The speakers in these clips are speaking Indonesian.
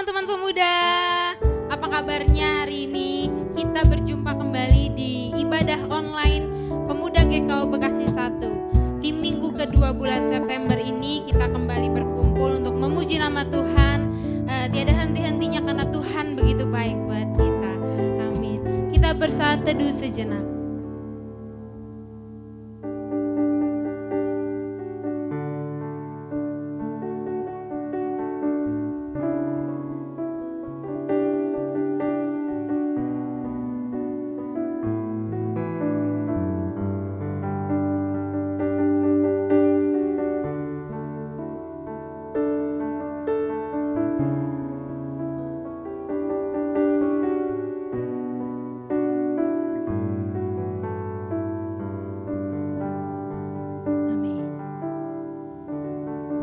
teman-teman pemuda, apa kabarnya hari ini? Kita berjumpa kembali di ibadah online Pemuda GKU Bekasi 1. Di minggu kedua bulan September ini kita kembali berkumpul untuk memuji nama Tuhan. Tiada henti-hentinya karena Tuhan begitu baik buat kita. Amin. Kita bersaat teduh sejenak.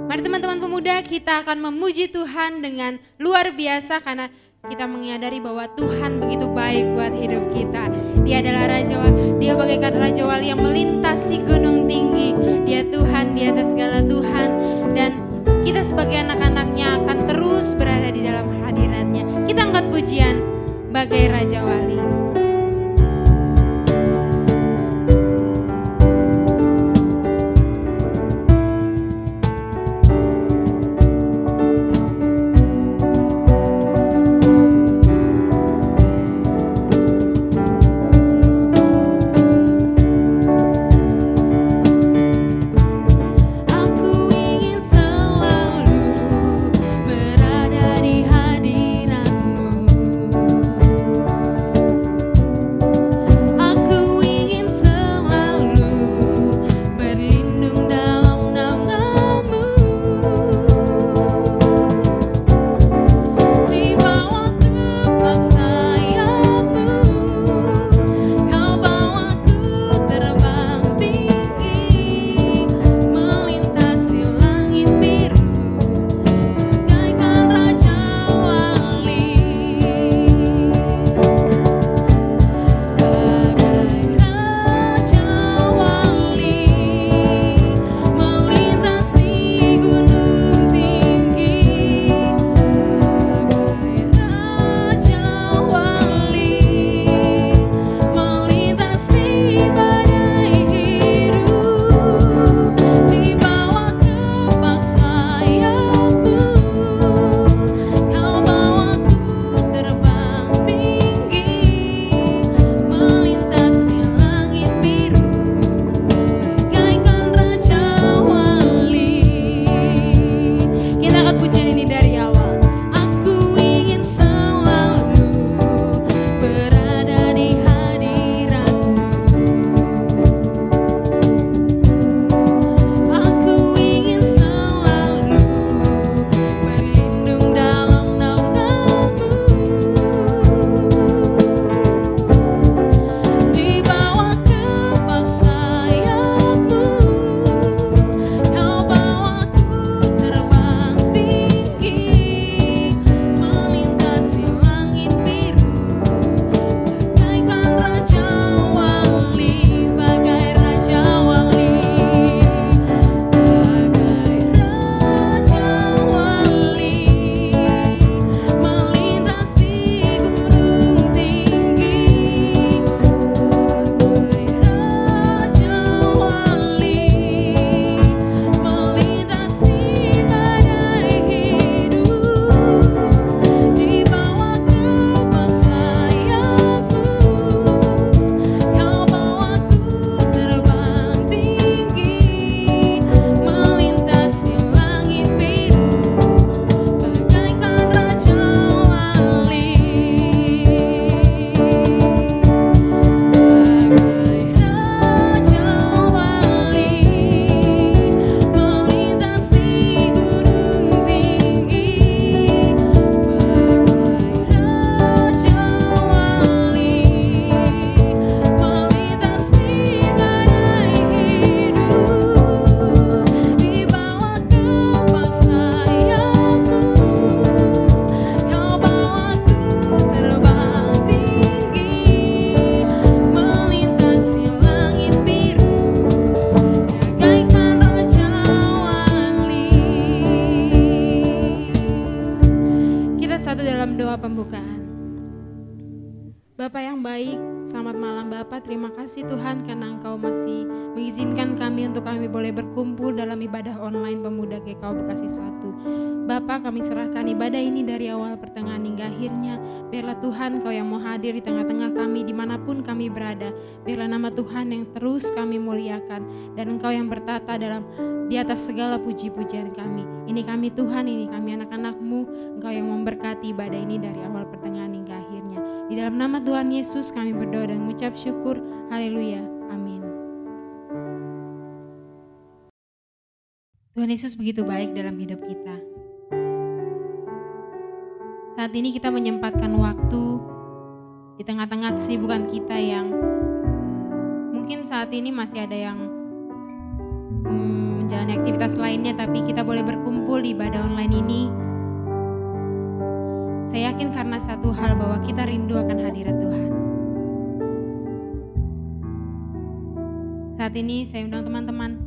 Mari teman-teman pemuda, kita akan memuji Tuhan dengan luar biasa karena kita menyadari bahwa Tuhan begitu baik buat hidup kita. Dia adalah Dia bagaikan Raja Wali yang melintasi gunung tinggi. Dia Tuhan di atas segala Tuhan, dan kita sebagai anak-anaknya akan terus berada di dalam hadiratnya. Kita angkat pujian bagai Raja Wali. Berada di hadirat-Mu. dalam doa pembukaan. Bapa yang baik, selamat malam Bapa. Terima kasih Tuhan karena Engkau masih mengizinkan kami untuk kami boleh berkumpul dalam ibadah online Pemuda GKU Bekasi 1. Bapa, kami serahkan ibadah ini dari awal, pertengahan hingga akhirnya. Biarlah Tuhan Engkau yang mau hadir di tengah-tengah kami dimanapun kami berada. Biarlah nama Tuhan yang terus kami muliakan dan Engkau yang bertata di atas segala puji-pujian kami. Ini kami Tuhan, ini kami anak-anak-Mu. Engkau yang memberkati ibadah ini dari awal, pertengahan hingga akhirnya. Di dalam nama Tuhan Yesus kami berdoa dan mengucap syukur. Haleluya. Amin. Tuhan Yesus begitu baik dalam hidup kita. Saat ini kita menyempatkan waktu di tengah-tengah kesibukan kita yang mungkin saat ini masih ada yang menjalani aktivitas lainnya, tapi kita boleh berkumpul di ibadah online ini. Saya yakin karena satu hal, bahwa kita rindu akan hadirat Tuhan. Saat ini saya undang teman-teman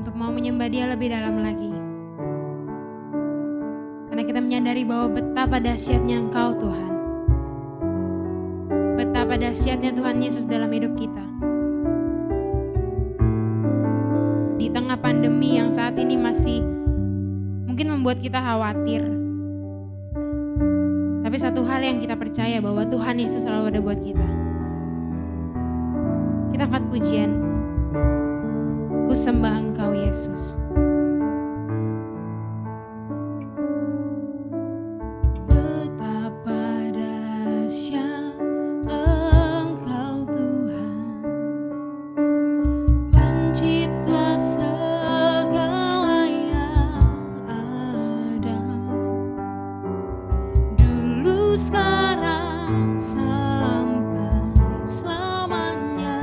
untuk mau menyembah Dia lebih dalam lagi. Karena kita menyadari bahwa betapa dahsyatnya Engkau Tuhan. Betapa dahsyatnya Tuhan Yesus dalam hidup kita. Di tengah pandemi yang saat ini masih mungkin membuat kita khawatir. Tapi satu hal yang kita percaya, bahwa Tuhan Yesus selalu ada buat kita. Kita angkat pujian. Ku sembah Engkau Yesus. Betapa dahsyat Engkau Tuhan, pencipta segala yang ada. Dulu, sekarang, sampai selamanya,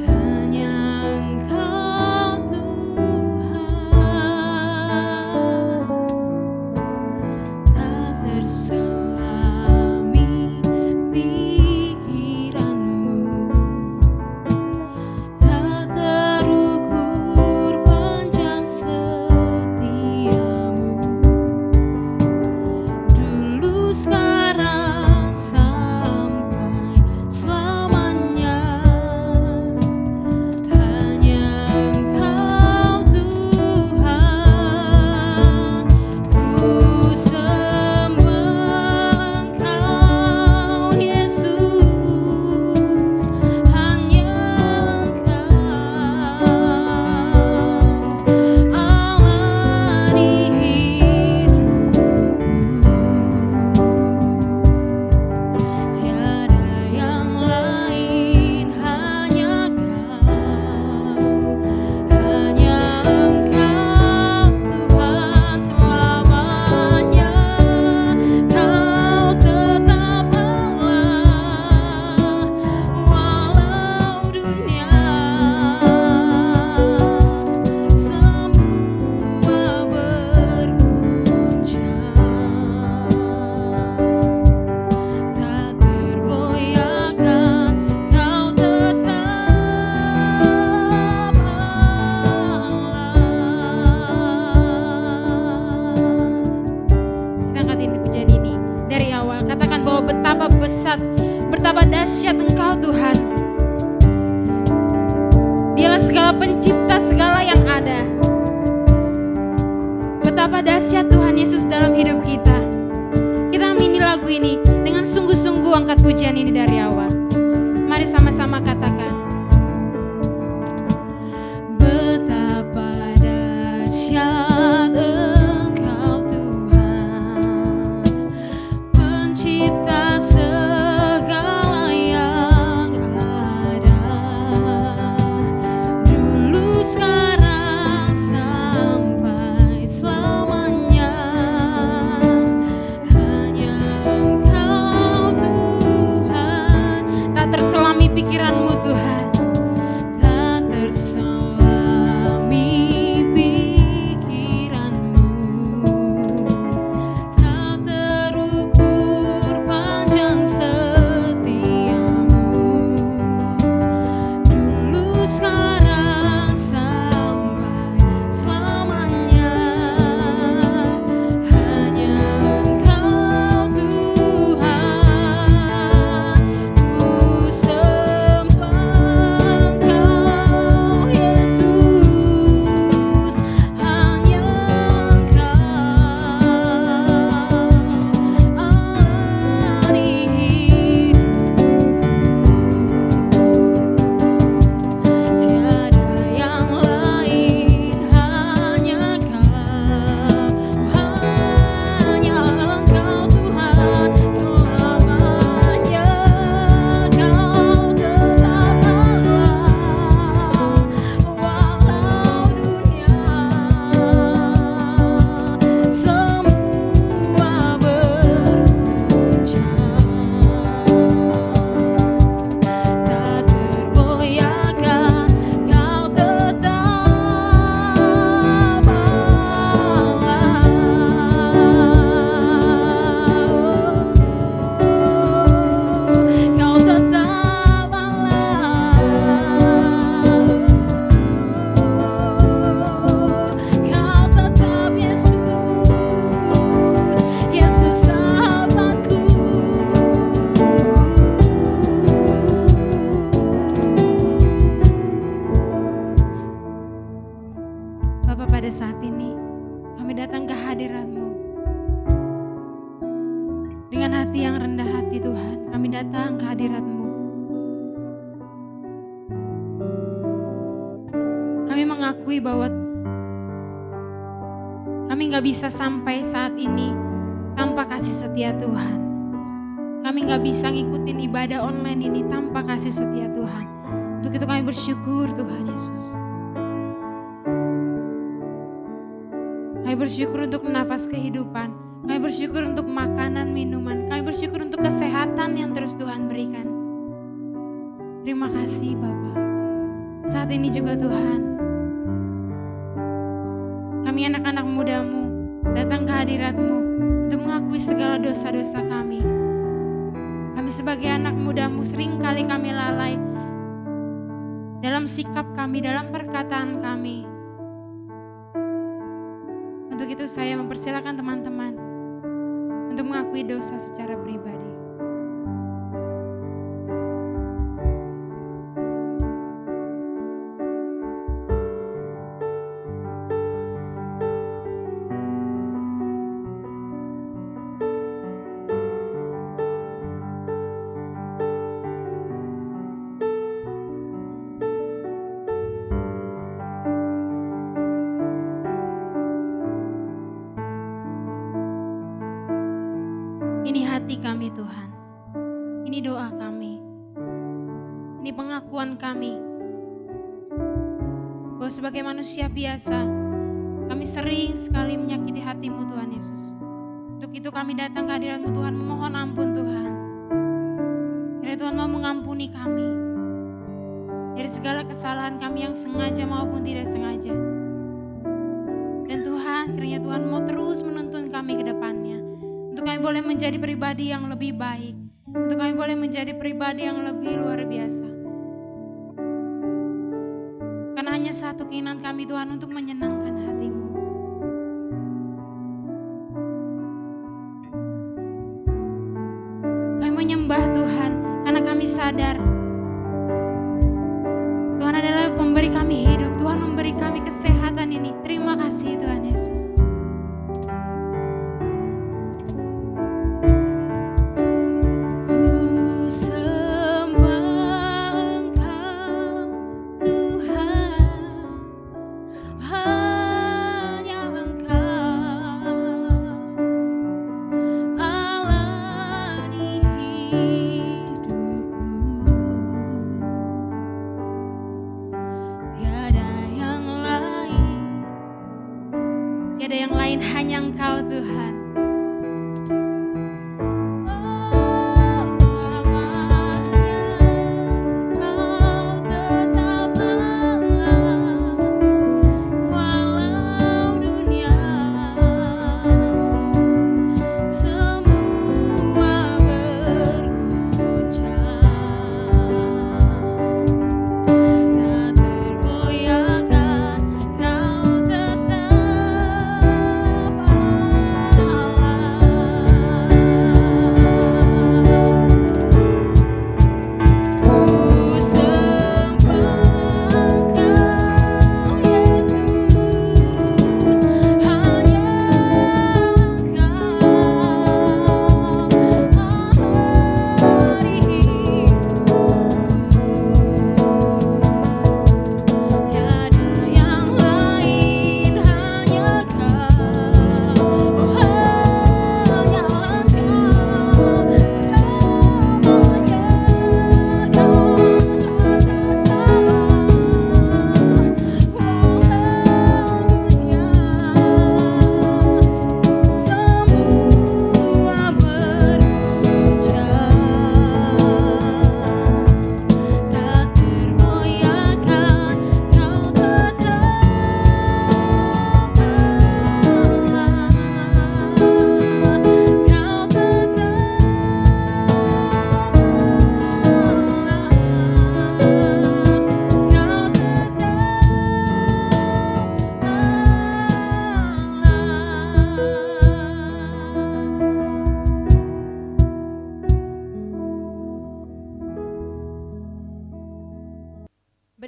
hanya Engkau Tuhan. Tak terselami pikiranmu, tak terukur panjang setiamu. Dulu, sekarang, sampai selamanya, hanya Engkau Tuhan. Ku sembah Engkau Yesus, hanya Engkau Allah di hidupku. Tiada yang lain, hanya Kau, hanya Engkau Tuhan selamanya. Kau tetap Allah, walau dunia semua berguncang. Tak tergoyahkan, Kau tetap Allah. Kita angkatin pujian ini dari awal. Katakan bahwa betapa besar, betapa dahsyat Engkau Tuhan. Dialah segala pencipta segala yang ada. Betapa dahsyat Tuhan Yesus dalam hidup kita. Kita amini lagu ini dengan sungguh-sungguh, angkat pujian ini dari awal. Mari sama-sama katakan. Betapa dahsyat Engkau Tuhan, pencipta segala yang ada. Dulu, sekarang, sampai selamanya, hanya Engkau Tuhan. Tak terselami pikiranmu Tuhan, tak terselami pikiranmu, tak terukur panjang setiamu. Dulu, sekarang, sampai selamanya, saat ini kami datang ke hadirat-Mu dengan hati yang rendah hati Tuhan. Kami datang ke hadirat-Mu. Kami mengakui bahwa kami gak bisa sampai saat ini tanpa kasih setia Tuhan. Kami gak bisa ngikutin ibadah online ini tanpa kasih setia Tuhan. Untuk itu kami bersyukur Tuhan Yesus. Kami bersyukur untuk nafas kehidupan. Kami bersyukur untuk makanan, minuman. Kami bersyukur untuk kesehatan yang terus Tuhan berikan. Terima kasih Bapa. Saat ini juga Tuhan, kami anak-anak muda-Mu datang ke hadirat-Mu untuk mengakui segala dosa-dosa kami. Kami sebagai anak muda-Mu seringkali kami lalai dalam sikap kami, dalam perkataan kami. Untuk itu saya mempersilakan teman-teman untuk mengakui dosa secara pribadi. Ini hati kami Tuhan, ini doa kami, ini pengakuan kami, bahwa sebagai manusia biasa, kami sering sekali menyakiti hati-Mu Tuhan Yesus. Untuk itu kami datang ke hadirat-Mu Tuhan, memohon ampun Tuhan. Kiranya Tuhan mau mengampuni kami dari segala kesalahan kami yang sengaja maupun tidak sengaja. Dan Tuhan, kiranya Tuhan mau terus menuntun kami ke depannya. Untuk kami boleh menjadi pribadi yang lebih baik. Untuk kami boleh menjadi pribadi yang lebih luar biasa. Karena hanya satu keinginan kami Tuhan, untuk menyenangkan hati-Mu. Kami menyembah Tuhan karena kami sadar Tuhan adalah pemberi kami hidup. Tuhan memberi kami kesehatan ini. Terima kasih Tuhan Yesus. Tiada yang lain, hanya Engkau Tuhan. Oh, selamanya Kau tetap Allah, walau dunia semua berguncang, tak tergoyahkan Kau tetap Allah.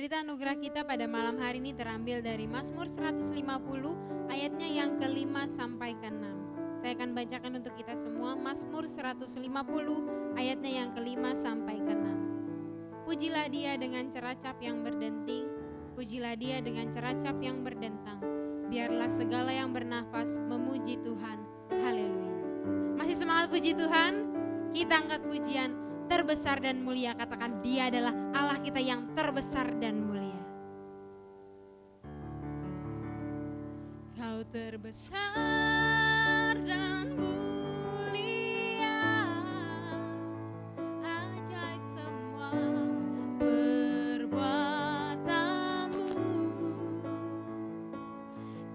Cerita anugerah kita pada malam hari ini terambil dari Mazmur 150 ayatnya yang ke-5 sampai ke-6. Saya akan bacakan untuk kita semua Mazmur 150 ayatnya yang ke-5 sampai ke-6. Pujilah Dia dengan ceracap yang berdenting, pujilah Dia dengan ceracap yang berdentang. Biarlah segala yang bernafas memuji Tuhan. Haleluya. Masih semangat puji Tuhan? Kita angkat pujian terbesar dan mulia, katakan Dia adalah Allah kita yang terbesar dan mulia. Kau terbesar dan mulia, ajaib semua perbuatanmu.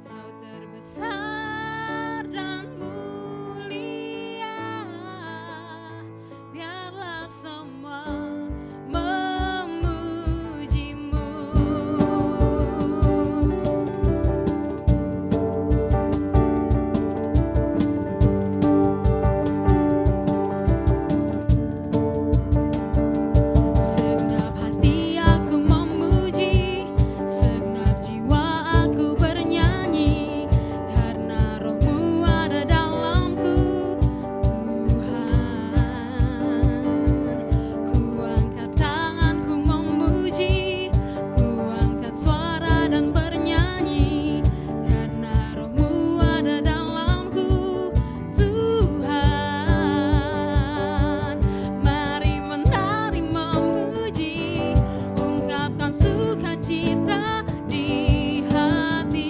Kau terbesar dan mulia, biarlah semua memujimu. Segenap hati aku memuji, segenap jiwa aku bernyanyi, karena Roh-Mu ada dalamku, Tuhan. Ku angkat tanganku memuji, ku angkat suara dan bernyanyi, karena Roh-Mu ada dalamku, Tuhan. Mari menari memuji, ungkapkan sukacita di hati.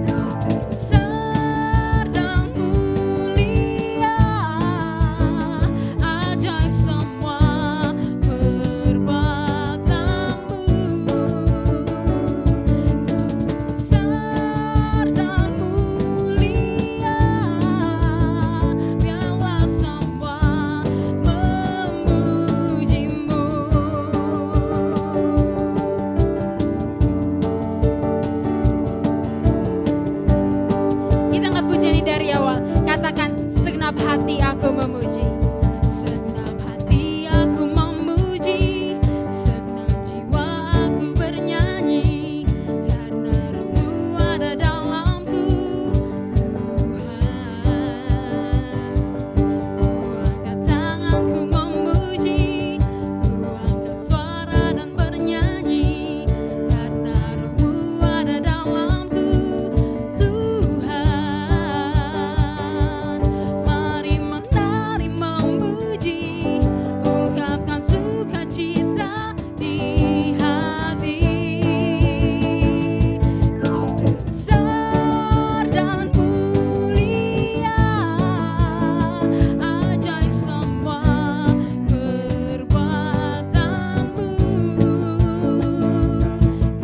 Kau terbesar dan mulia, ajaib semua perbuatanmu. Besar dan mulia, biarlah semua memujimu. Kita angkat pujian ini dari awal, katakan segenap hati aku memuji. Segenap hati aku memuji, segenap jiwa aku bernyanyi, karena Roh-Mu ada dalamku, Tuhan. Ku angkat tanganku memuji, ku angkat suara dan bernyanyi, karena Roh-Mu ada dalamku, Tuhan. Mari menari memuji, ungkapkan sukacita di hati. Kau terbesar dan mulia, ajaib semua perbuatanmu.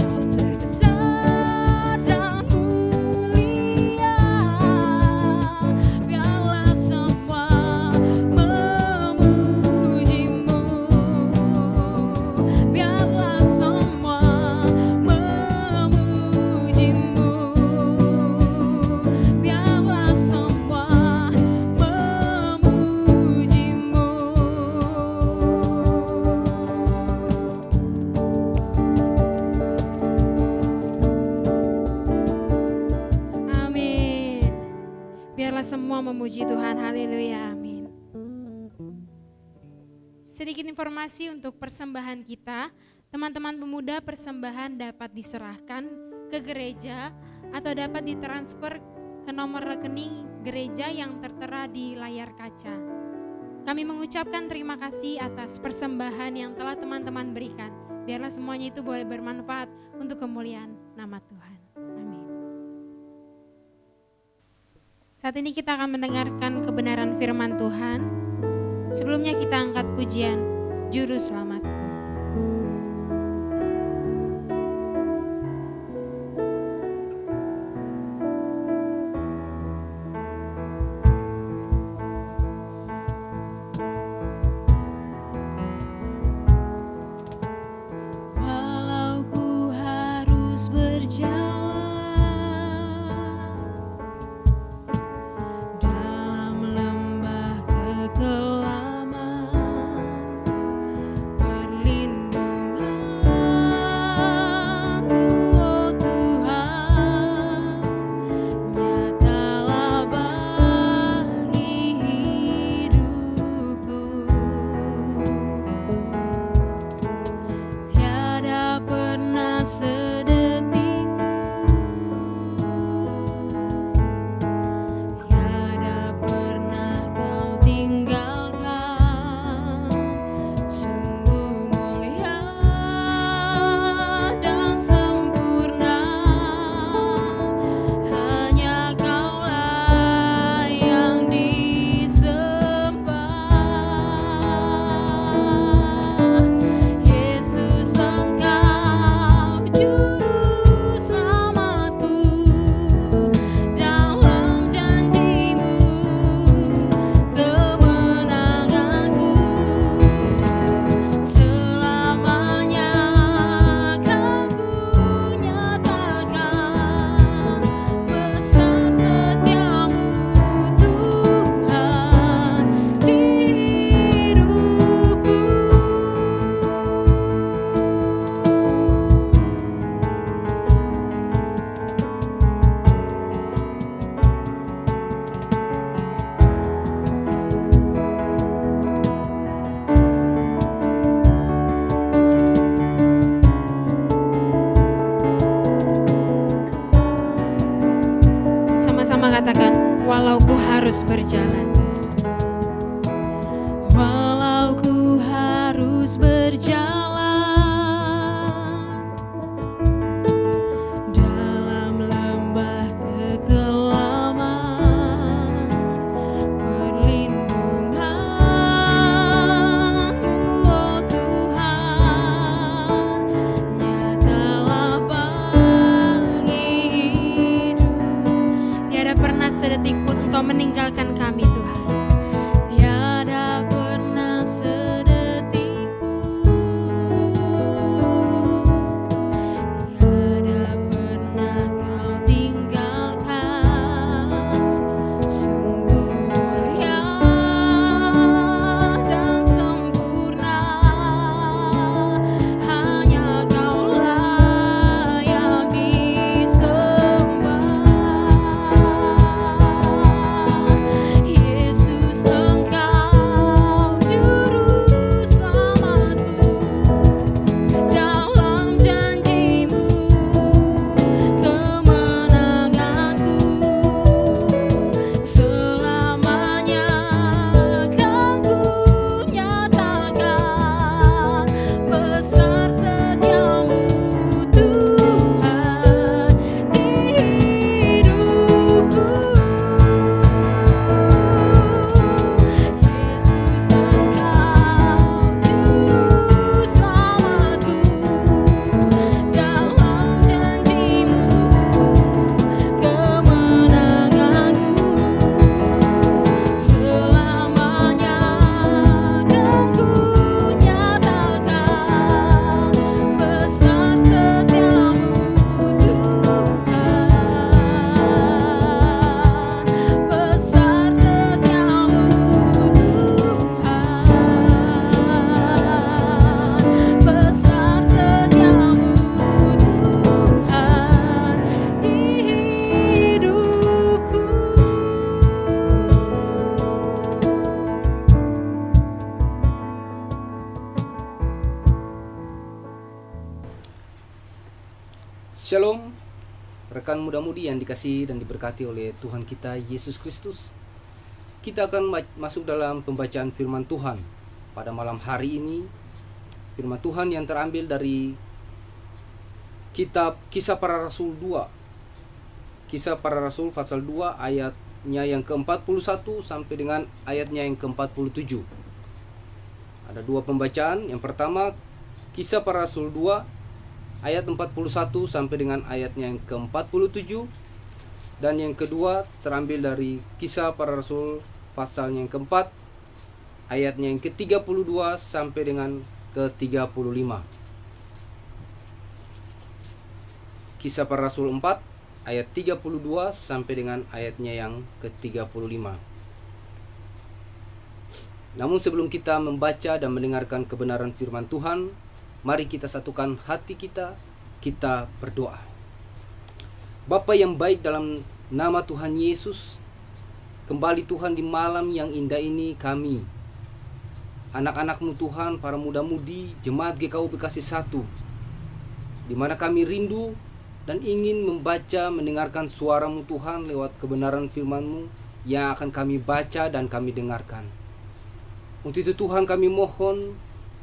Kau terbesar dan mulia, biarlah semua memujimu. Biarlah semua memujimu. Biarlah semua memujimu. Amin. Biarlah semua memuji Tuhan. Haleluya. Amin. Sedikit informasi untuk persembahan kita. Teman-teman pemuda, persembahan dapat diserahkan ke gereja atau dapat ditransfer ke nomor rekening gereja yang tertera di layar kaca. Kami mengucapkan terima kasih atas persembahan yang telah teman-teman berikan. Biarlah semuanya itu boleh bermanfaat untuk kemuliaan nama Tuhan. Amin. Saat ini kita akan mendengarkan kebenaran firman Tuhan. Sebelumnya kita angkat pujian Juru Selamatku. Walau ku harus berjalan dalam lembah kekelaman, Katakan, walau ku harus berjalan. Walau ku harus berjalan dalam lembah kekelaman, perlindungan-Mu, oh Tuhan, nyatalah bagi hidup. Tiada pernah sedetik pun Engkau meninggalkan kami, Tuhan. Tiada pernah sedetik pun, tiada pernah Kau tinggalkan. Sungguh mulia dan sempurna, hanya Kaulah yang disembah. Yesus, Engkau juru selamatku, dalam janji-Mu kemenanganku, selamanya kan ku nyatakan besar setia-Mu, Tuhan, di hidupku. Yesus, Engkau juru selamatku, dalam janji-Mu kemenanganku, selamanya kan ku nyatakan besar setia-Mu, Tuhan, besar setia-Mu, Tuhan, besar setia-Mu, Tuhan, di hidupku. Shalom, rekan muda-mudi yang dikasihi dan diberkati oleh Tuhan kita Yesus Kristus. Kita akan masuk dalam pembacaan firman Tuhan pada malam hari ini. Firman Tuhan yang terambil dari kitab Kisah Para Rasul 2. Kisah Para Rasul pasal 2 ayatnya yang ke-41 sampai dengan ayatnya yang ke-47. Ada dua pembacaan. Yang pertama Kisah Para Rasul 2 ayat 41 sampai dengan ayatnya yang ke-47, dan yang kedua terambil dari Kisah Para Rasul pasal yang keempat ayatnya yang ke-32 sampai dengan ke-35. Kisah Para Rasul 4 ayat 32 sampai dengan ayatnya yang ke-35. Namun sebelum kita membaca dan mendengarkan kebenaran firman Tuhan, mari kita satukan hati kita berdoa. Bapa yang baik, dalam nama Tuhan Yesus, kembali Tuhan di malam yang indah ini kami, anak-anak-Mu Tuhan, para muda-mudi, jemaat GKUP Kasih Satu, di mana kami rindu dan ingin membaca, mendengarkan suara-Mu Tuhan lewat kebenaran firman-Mu yang akan kami baca dan kami dengarkan. Untuk itu Tuhan, kami mohon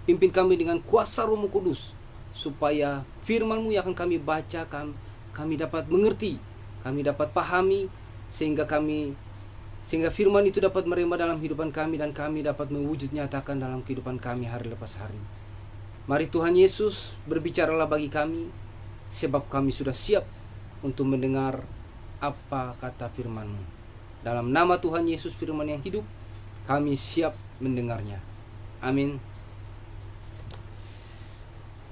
pimpin kami dengan kuasa Roh-Mu Kudus, supaya firman-Mu yang akan kami bacakan kami dapat mengerti, kami dapat pahami, sehingga firman itu dapat merembah dalam kehidupan kami dan kami dapat mewujud nyatakan dalam kehidupan kami hari lepas hari. Mari Tuhan Yesus, berbicaralah bagi kami, sebab kami sudah siap untuk mendengar apa kata firman-Mu. Dalam nama Tuhan Yesus, firman yang hidup, kami siap mendengarnya. Amin.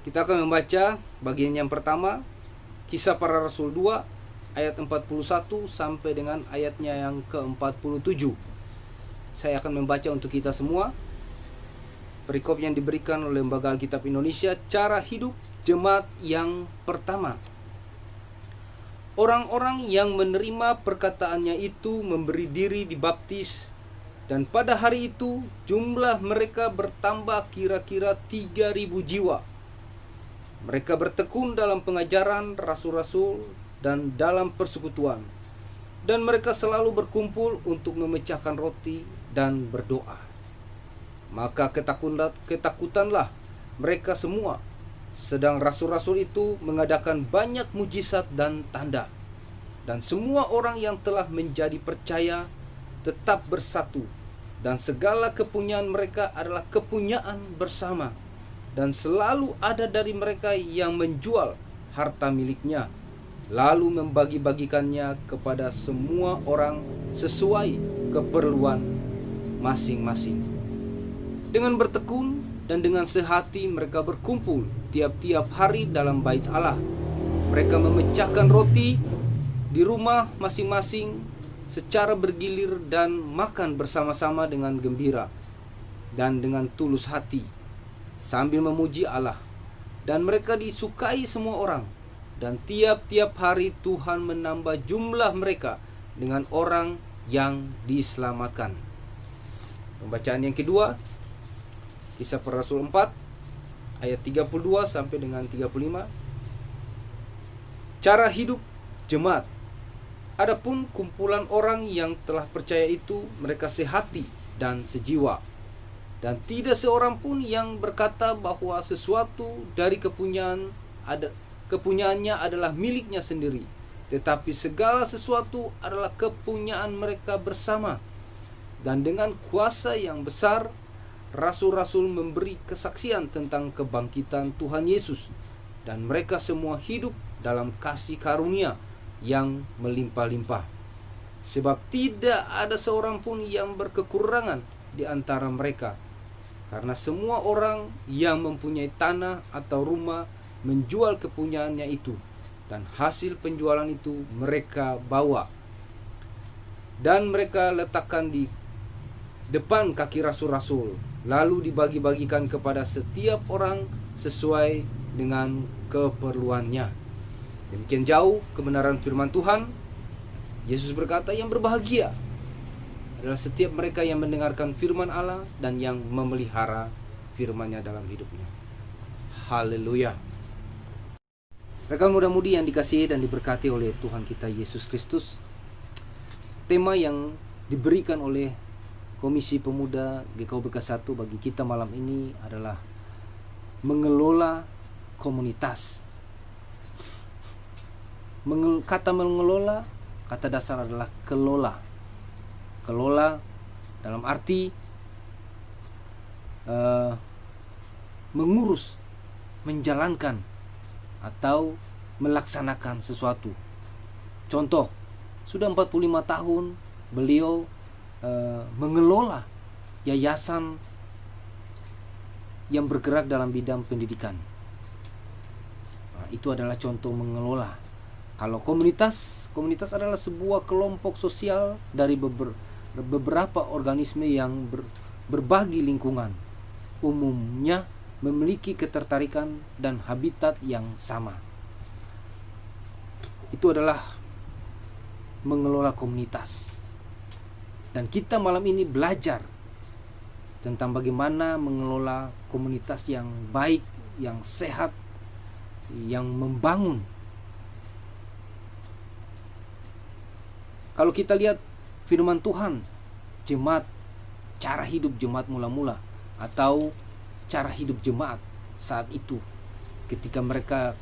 Kita akan membaca bagian yang pertama, Kisah Para Rasul 2 ayat 41 sampai dengan ayatnya yang ke-47. Saya akan membaca untuk kita semua. Perikop yang diberikan oleh Lembaga Alkitab Indonesia, cara hidup jemaat yang pertama. Orang-orang yang menerima perkataannya itu memberi diri dibaptis, dan pada hari itu jumlah mereka bertambah kira-kira 3.000 jiwa. Mereka bertekun dalam pengajaran rasul-rasul dan dalam persekutuan, dan mereka selalu berkumpul untuk memecahkan roti dan berdoa. Maka ketakutanlah mereka semua, sedang rasul-rasul itu mengadakan banyak mujizat dan tanda. Dan semua orang yang telah menjadi percaya tetap bersatu, dan segala kepunyaan mereka adalah kepunyaan bersama. Dan selalu ada dari mereka yang menjual harta miliknya, lalu membagi-bagikannya kepada semua orang sesuai keperluan masing-masing. Dengan bertekun dan dengan sehati mereka berkumpul tiap-tiap hari dalam bait Allah. Mereka memecahkan roti di rumah masing-masing secara bergilir dan makan bersama-sama dengan gembira dan dengan tulus hati, sambil memuji Allah. Dan mereka disukai semua orang, dan tiap-tiap hari Tuhan menambah jumlah mereka dengan orang yang diselamatkan. Pembacaan yang kedua, Kisah Para Rasul 4 ayat 32 sampai dengan 35. Cara hidup jemaat. Adapun kumpulan orang yang telah percaya itu, mereka sehati dan sejiwa, dan tidak seorang pun yang berkata bahwa sesuatu dari kepunyaannya adalah miliknya sendiri, tetapi segala sesuatu adalah kepunyaan mereka bersama. Dan dengan kuasa yang besar, rasul-rasul memberi kesaksian tentang kebangkitan Tuhan Yesus, dan mereka semua hidup dalam kasih karunia yang melimpah-limpah. Sebab tidak ada seorang pun yang berkekurangan di antara mereka, karena semua orang yang mempunyai tanah atau rumah menjual kepunyaannya itu, dan hasil penjualan itu mereka bawa dan mereka letakkan di depan kaki rasul-rasul, lalu dibagi-bagikan kepada setiap orang sesuai dengan keperluannya. Demikian jauh kebenaran firman Tuhan. Yesus berkata, yang berbahagia adalah setiap mereka yang mendengarkan firman Allah dan yang memelihara firman-Nya dalam hidupnya. Haleluya. Rekan muda-mudi yang dikasihi dan diberkati oleh Tuhan kita Yesus Kristus, tema yang diberikan oleh Komisi Pemuda GKUBK 1 bagi kita malam ini adalah mengelola komunitas. Kata mengelola, kata dasar adalah kelola. Kelola dalam arti mengurus, menjalankan, atau melaksanakan sesuatu. Contoh, sudah 45 tahun beliau mengelola yayasan yang bergerak dalam bidang pendidikan. Nah, itu adalah contoh mengelola. Kalau komunitas adalah sebuah kelompok sosial dari beberapa organisme yang berbagi lingkungan, umumnya memiliki ketertarikan dan habitat yang sama. Itu adalah mengelola komunitas. Dan kita malam ini belajar tentang bagaimana mengelola komunitas yang baik, yang sehat, yang membangun. Kalau kita lihat firman Tuhan, jemaat, cara hidup jemaat mula-mula atau cara hidup jemaat saat itu ketika mereka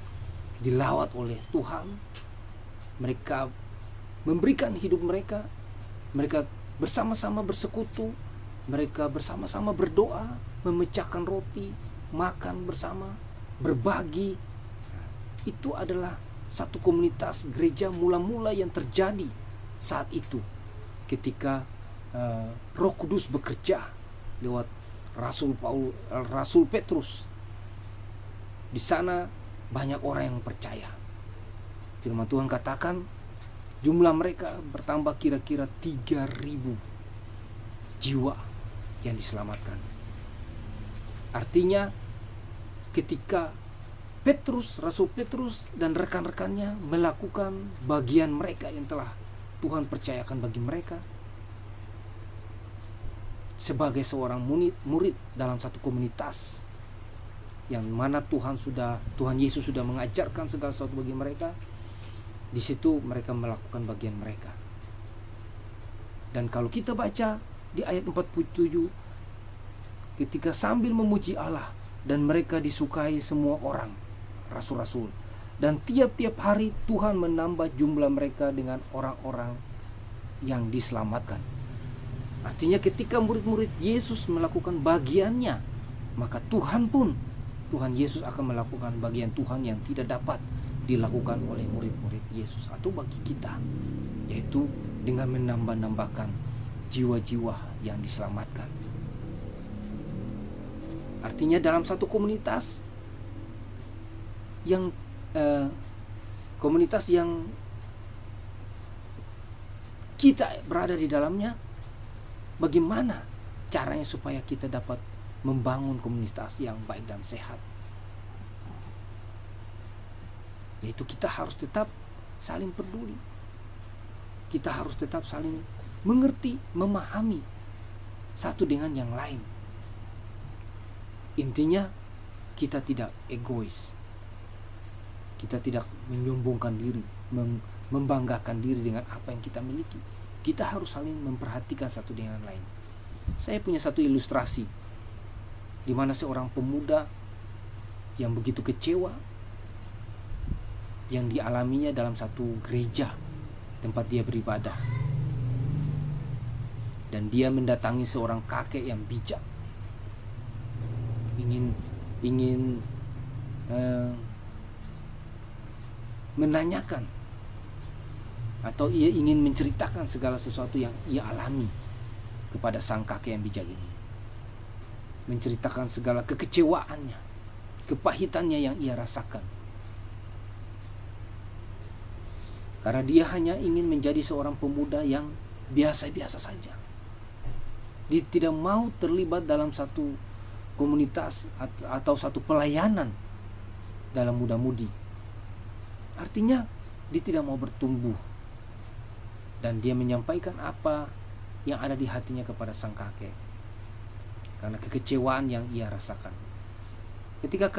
dilawat oleh Tuhan, mereka memberikan hidup mereka bersama-sama bersekutu, mereka bersama-sama berdoa, memecahkan roti, makan bersama, berbagi. Itu adalah satu komunitas gereja mula-mula yang terjadi saat itu ketika Roh Kudus bekerja lewat Rasul Petrus. Di sana banyak orang yang percaya. Firman Tuhan katakan jumlah mereka bertambah kira-kira 3.000 jiwa yang diselamatkan. Artinya ketika Rasul Petrus dan rekan-rekannya melakukan bagian mereka yang telah Tuhan percayakan bagi mereka sebagai seorang murid dalam satu komunitas yang mana Tuhan Yesus sudah mengajarkan segala sesuatu bagi mereka. Di situ mereka melakukan bagian mereka. Dan kalau kita baca di ayat 47, ketika sambil memuji Allah dan mereka disukai semua orang, rasul-rasul, dan tiap-tiap hari Tuhan menambah jumlah mereka dengan orang-orang yang diselamatkan. Artinya ketika murid-murid Yesus melakukan bagiannya, maka Tuhan Yesus akan melakukan bagian Tuhan yang tidak dapat dilakukan oleh murid-murid Yesus atau bagi kita, yaitu dengan menambah-nambahkan jiwa-jiwa yang diselamatkan. Artinya dalam satu komunitas yang kita berada di dalamnya, bagaimana caranya supaya kita dapat membangun komunitas yang baik dan sehat? Yaitu kita harus tetap saling peduli. Kita harus tetap saling mengerti, memahami satu dengan yang lain. Intinya kita tidak egois. Kita tidak menyombongkan diri, membanggakan diri dengan apa yang kita miliki. Kita harus saling memperhatikan satu dengan lain. Saya punya satu ilustrasi di mana seorang pemuda yang begitu kecewa yang dialaminya dalam satu gereja tempat dia beribadah, dan dia mendatangi seorang kakek yang bijak, ingin menanyakan atau ia ingin menceritakan segala sesuatu yang ia alami kepada sang kakek yang bijak ini, menceritakan segala kekecewaannya, kepahitannya yang ia rasakan. Karena dia hanya ingin menjadi seorang pemuda yang biasa-biasa saja. Dia tidak mau terlibat dalam satu komunitas atau satu pelayanan dalam muda-mudi. Artinya dia tidak mau bertumbuh. Dan dia menyampaikan apa yang ada di hatinya kepada sang kakek, karena kekecewaan yang ia rasakan. Ketika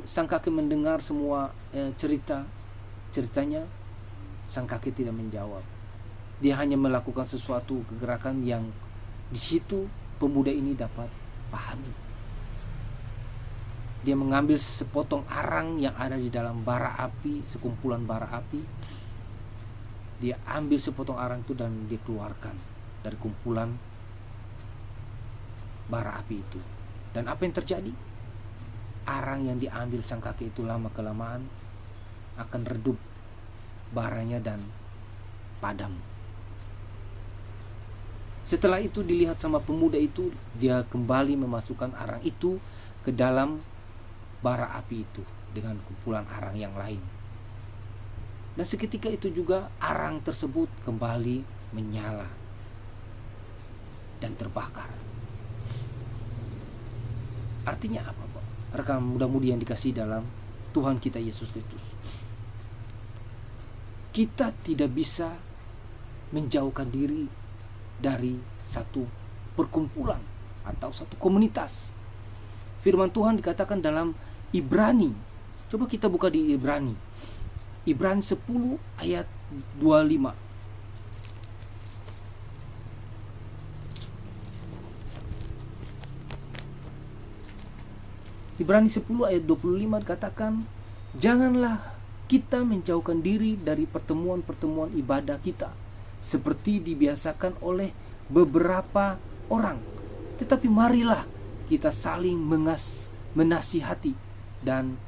sang kakek mendengar semua ceritanya, sang kakek tidak menjawab. Dia hanya melakukan sesuatu kegerakan yang di situ pemuda ini dapat pahami. Dia mengambil sepotong arang yang ada di dalam bara api, sekumpulan bara api. Dia ambil sepotong arang itu dan dia keluarkan dari kumpulan bara api itu. Dan apa yang terjadi? Arang yang diambil sang kakek itu lama kelamaan akan redup baranya dan padam. Setelah itu dilihat sama pemuda itu, dia kembali memasukkan arang itu ke dalam bara api itu dengan kumpulan arang yang lain. Dan seketika itu juga arang tersebut kembali menyala dan terbakar. Artinya apa, Pak? Rekan muda-mudi yang dikasihi dalam Tuhan kita Yesus Kristus, kita tidak bisa menjauhkan diri dari satu perkumpulan atau satu komunitas. Firman Tuhan dikatakan dalam Ibrani Coba kita buka di Ibrani 10 ayat 25. Ibrani 10 ayat 25 katakan, janganlah kita menjauhkan diri dari pertemuan-pertemuan ibadah kita seperti dibiasakan oleh beberapa orang, tetapi marilah kita saling menasihati dan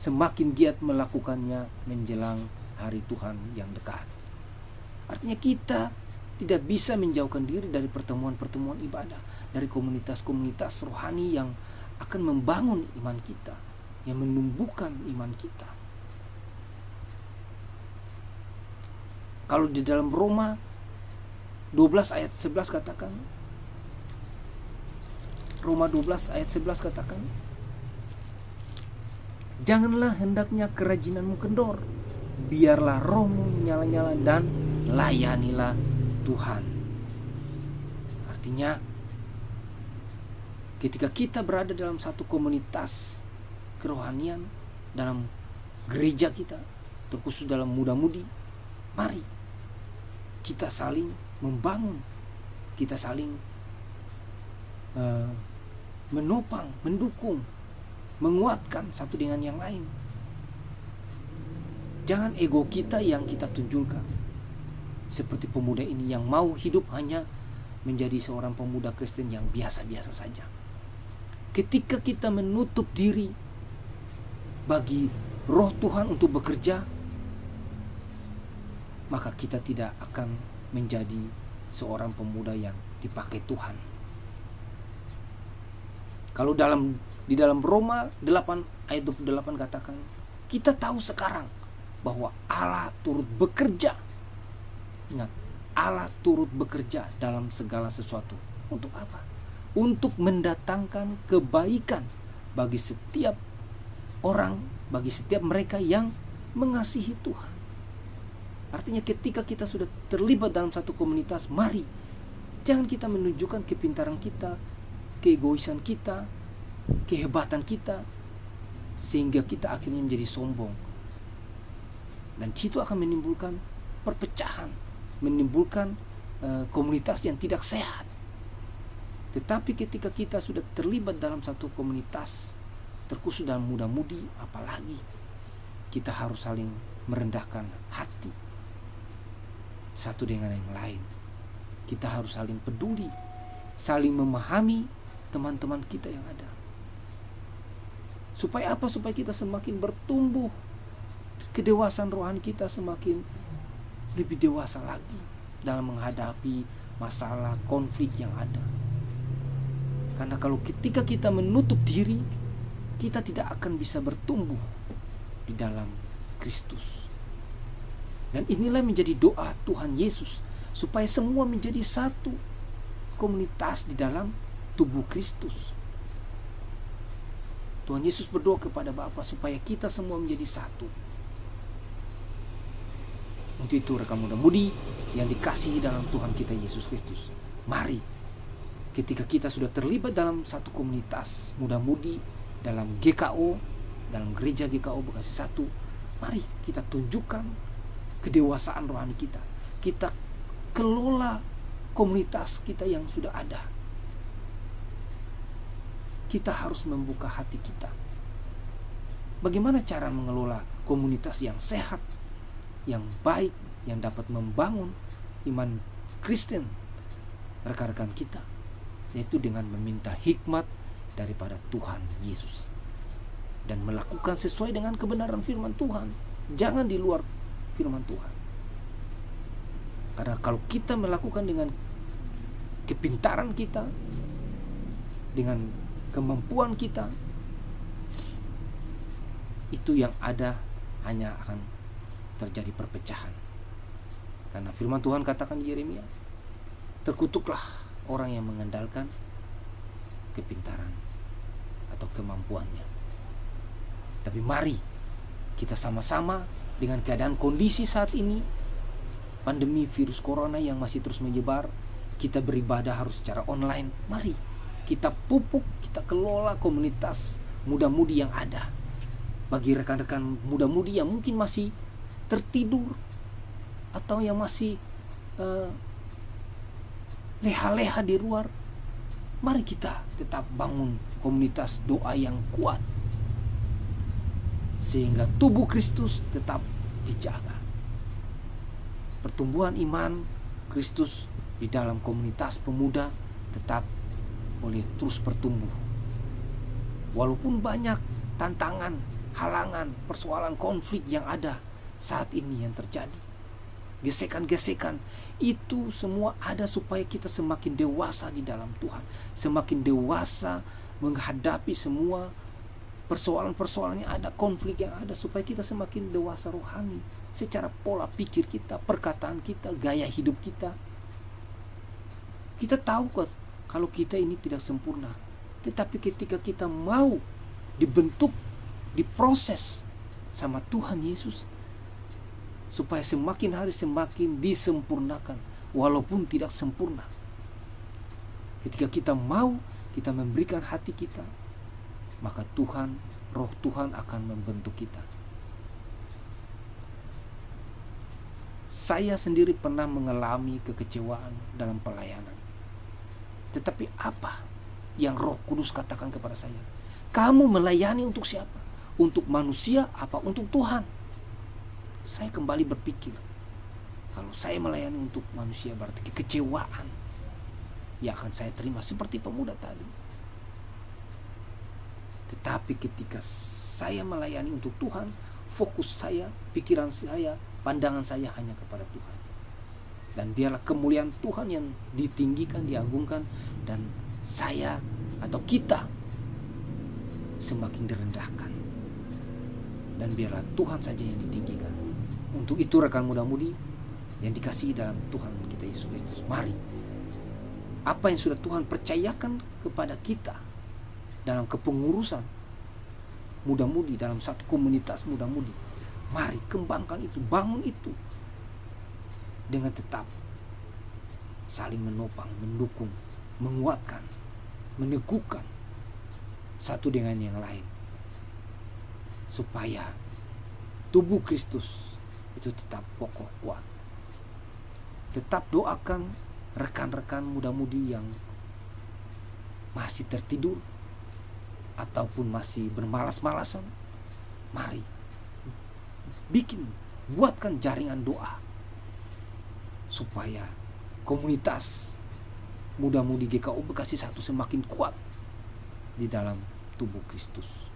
semakin giat melakukannya menjelang hari Tuhan yang dekat. Artinya kita tidak bisa menjauhkan diri dari pertemuan-pertemuan ibadah, dari komunitas-komunitas rohani yang akan membangun iman kita, yang menumbuhkan iman kita. Kalau di dalam Roma 12 ayat 11 katakan, Roma 12 ayat 11 katakan, janganlah hendaknya kerajinanmu kendor, biarlah rohmu menyala-nyala dan layanilah Tuhan. Artinya ketika kita berada dalam satu komunitas kerohanian, dalam gereja kita, terkhusus dalam muda-mudi, mari kita saling membangun, kita saling menopang, mendukung, menguatkan satu dengan yang lain. Jangan ego kita yang kita tunjukkan, seperti pemuda ini yang mau hidup hanya menjadi seorang pemuda Kristen yang biasa-biasa saja. Ketika kita menutup diri bagi roh Tuhan untuk bekerja, maka kita tidak akan menjadi seorang pemuda yang dipakai Tuhan. Kalau di dalam Roma 8 ayat 28 katakan, kita tahu sekarang bahwa Allah turut bekerja. Ingat, Allah turut bekerja dalam segala sesuatu. Untuk apa? Untuk mendatangkan kebaikan bagi setiap orang, bagi setiap mereka yang mengasihi Tuhan. Artinya ketika kita sudah terlibat dalam satu komunitas, mari jangan kita menunjukkan kepintaran kita, keegoisan kita, kehebatan kita, sehingga kita akhirnya menjadi sombong. Dan situ akan menimbulkan perpecahan, menimbulkan komunitas yang tidak sehat. Tetapi ketika kita sudah terlibat dalam satu komunitas, terkhusus dalam muda-mudi, apalagi kita harus saling merendahkan hati satu dengan yang lain. Kita harus saling peduli, saling memahami teman-teman kita yang ada. Supaya apa? Supaya kita semakin bertumbuh, kedewasaan rohani kita semakin lebih dewasa lagi dalam menghadapi masalah konflik yang ada. Karena kalau ketika kita menutup diri, kita tidak akan bisa bertumbuh di dalam Kristus. Dan inilah menjadi doa Tuhan Yesus, supaya semua menjadi satu komunitas di dalam tubuh Kristus. Tuhan Yesus berdoa kepada Bapa supaya kita semua menjadi satu. Untuk itu rekan muda-mudi yang dikasihi dalam Tuhan kita Yesus Kristus, mari ketika kita sudah terlibat dalam satu komunitas muda-mudi, dalam GKO, dalam gereja GKO Bekasi 1, mari kita tunjukkan kedewasaan rohani kita. Kita kelola komunitas kita yang sudah ada. Kita harus membuka hati kita. Bagaimana cara mengelola komunitas yang sehat, yang baik, yang dapat membangun iman Kristen rekan-rekan kita? Yaitu dengan meminta hikmat daripada Tuhan Yesus dan melakukan sesuai dengan kebenaran firman Tuhan. Jangan di luar firman Tuhan. Karena kalau kita melakukan dengan kepintaran kita, dengan kemampuan kita, itu yang ada hanya akan terjadi perpecahan. Karena firman Tuhan katakan di Yeremia, terkutuklah orang yang mengandalkan kepintaran atau kemampuannya. Tapi mari kita sama-sama dengan keadaan kondisi saat ini, pandemi virus corona yang masih terus menyebar, kita beribadah harus secara online. Mari kita pupuk, kita kelola komunitas muda-mudi yang ada. bagi rekan-rekan muda-mudi yang mungkin masih tertidur atau yang masih leha-leha di luar, mari kita tetap bangun komunitas doa yang kuat sehingga tubuh Kristus tetap dijaga. Pertumbuhan iman Kristus di dalam komunitas pemuda tetap boleh terus bertumbuh. Walaupun banyak tantangan, halangan, persoalan, konflik yang ada saat ini yang terjadi, gesekan-gesekan, itu semua ada supaya kita semakin dewasa di dalam Tuhan, semakin dewasa menghadapi semua persoalan-persoalan yang ada, konflik yang ada, supaya kita semakin dewasa rohani secara pola pikir kita, perkataan kita, gaya hidup kita. Kita tahu kok kalau kita ini tidak sempurna, tetapi ketika kita mau dibentuk, diproses sama Tuhan Yesus supaya semakin hari semakin disempurnakan walaupun tidak sempurna. Ketika kita mau, kita memberikan hati kita, maka Tuhan, Roh Tuhan akan membentuk kita. Saya sendiri pernah mengalami kekecewaan dalam pelayanan. Tetapi apa yang Roh Kudus katakan kepada saya? Kamu melayani untuk siapa? Untuk manusia apa untuk Tuhan? Saya kembali berpikir, kalau saya melayani untuk manusia berarti kekecewaan yang akan saya terima seperti pemuda tadi. Tetapi ketika saya melayani untuk Tuhan, fokus saya, pikiran saya, pandangan saya hanya kepada Tuhan. Dan biarlah kemuliaan Tuhan yang ditinggikan, diagungkan, dan saya atau kita semakin direndahkan. Dan biarlah Tuhan saja yang ditinggikan. Untuk itu rekan muda-mudi yang dikasihi dalam Tuhan kita Yesus Kristus, mari apa yang sudah Tuhan percayakan kepada kita dalam kepengurusan muda-mudi, dalam satu komunitas muda-mudi, mari kembangkan itu, bangun itu dengan tetap saling menopang, mendukung, menguatkan, meneguhkan satu dengan yang lain, supaya tubuh Kristus itu tetap kokoh kuat. Tetap doakan rekan-rekan muda-mudi yang masih tertidur ataupun masih bermalas-malasan. Mari buatkan jaringan doa supaya komunitas muda-mudi GKU Bekasi 1 semakin kuat di dalam tubuh Kristus.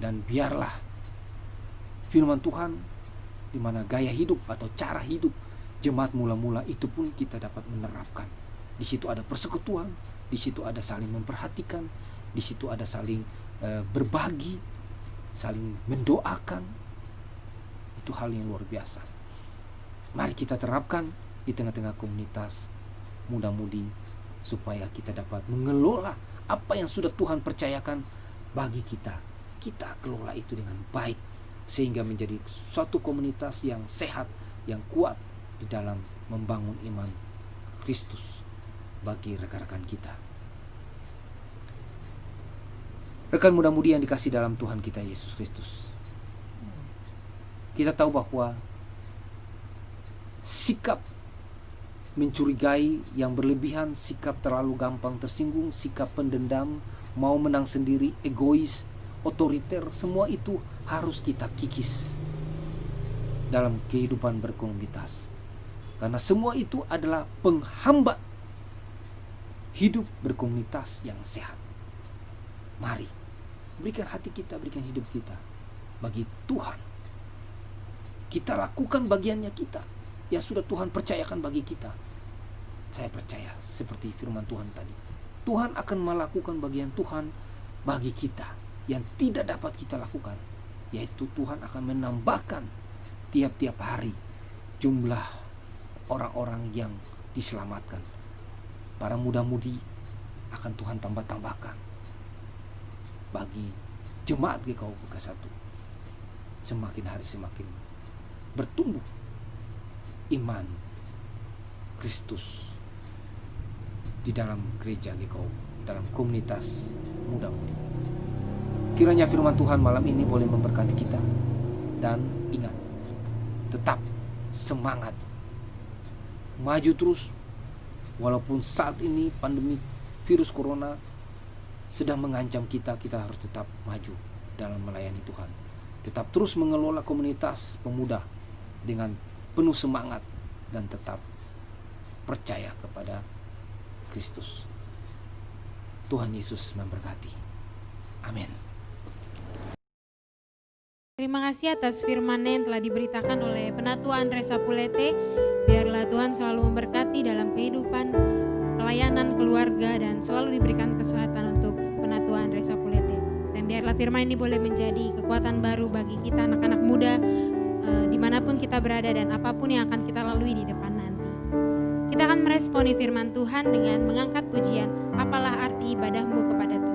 Dan biarlah firman Tuhan, di mana gaya hidup atau cara hidup jemaat mula-mula itu pun kita dapat menerapkan. Di situ ada persekutuan, di situ ada saling memperhatikan, di situ ada saling berbagi, saling mendoakan. Itu hal yang luar biasa. Mari kita terapkan di tengah-tengah komunitas muda-mudi supaya kita dapat mengelola apa yang sudah Tuhan percayakan bagi kita. Kita kelola itu dengan baik sehingga menjadi suatu komunitas yang sehat, yang kuat di dalam membangun iman Kristus bagi rekan-rekan kita. Rekan muda-mudi yang dikasih dalam Tuhan kita Yesus Kristus, kita tahu bahwa sikap mencurigai yang berlebihan, sikap terlalu gampang tersinggung, sikap pendendam, mau menang sendiri, egois, otoriter, semua itu harus kita kikis dalam kehidupan berkomunitas. Karena semua itu adalah penghambat hidup berkomunitas yang sehat. Mari berikan hati kita, berikan hidup kita bagi Tuhan. Kita lakukan bagiannya kita yang sudah Tuhan percayakan bagi kita. Saya percaya seperti firman Tuhan tadi, Tuhan akan melakukan bagian Tuhan bagi kita yang tidak dapat kita lakukan, yaitu Tuhan akan menambahkan tiap-tiap hari jumlah orang-orang yang diselamatkan. Para muda-mudi akan Tuhan tambah-tambahkan bagi jemaat GKU Bekasi 1. Semakin hari semakin bertumbuh iman Kristus di dalam gereja GKU, dalam komunitas muda-mudi. Kiranya firman Tuhan malam ini boleh memberkati kita. Dan ingat, tetap semangat, maju terus. Walaupun saat ini pandemi virus corona sedang mengancam kita, kita harus tetap maju dalam melayani Tuhan. Tetap terus mengelola komunitas pemuda dengan penuh semangat dan tetap percaya kepada Kristus. Tuhan Yesus memberkati. Amin. Terima kasih atas firman-Nya yang telah diberitakan oleh Penatua Andre Sapulete. Biarlah Tuhan selalu memberkati dalam kehidupan, pelayanan keluarga, dan selalu diberikan kesehatan untuk Penatua Andre Sapulete. Dan biarlah firman ini boleh menjadi kekuatan baru bagi kita anak-anak muda, dimanapun kita berada dan apapun yang akan kita lalui di depan nanti. Kita akan meresponi firman Tuhan dengan mengangkat pujian, apalah arti ibadahmu kepada Tuhan.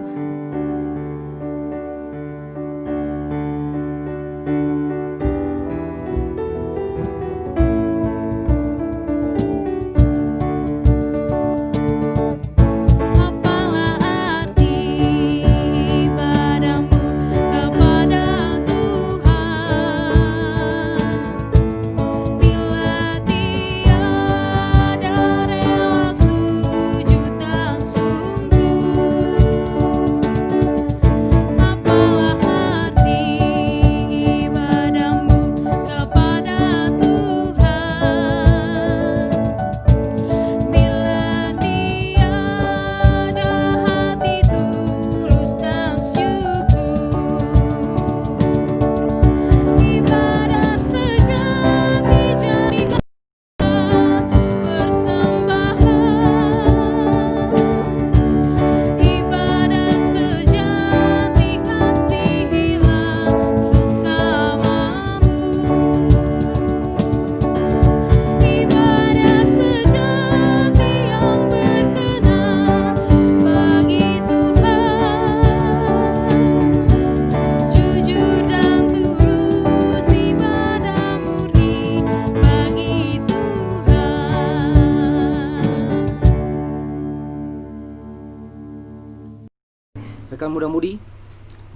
Rekan muda-mudi,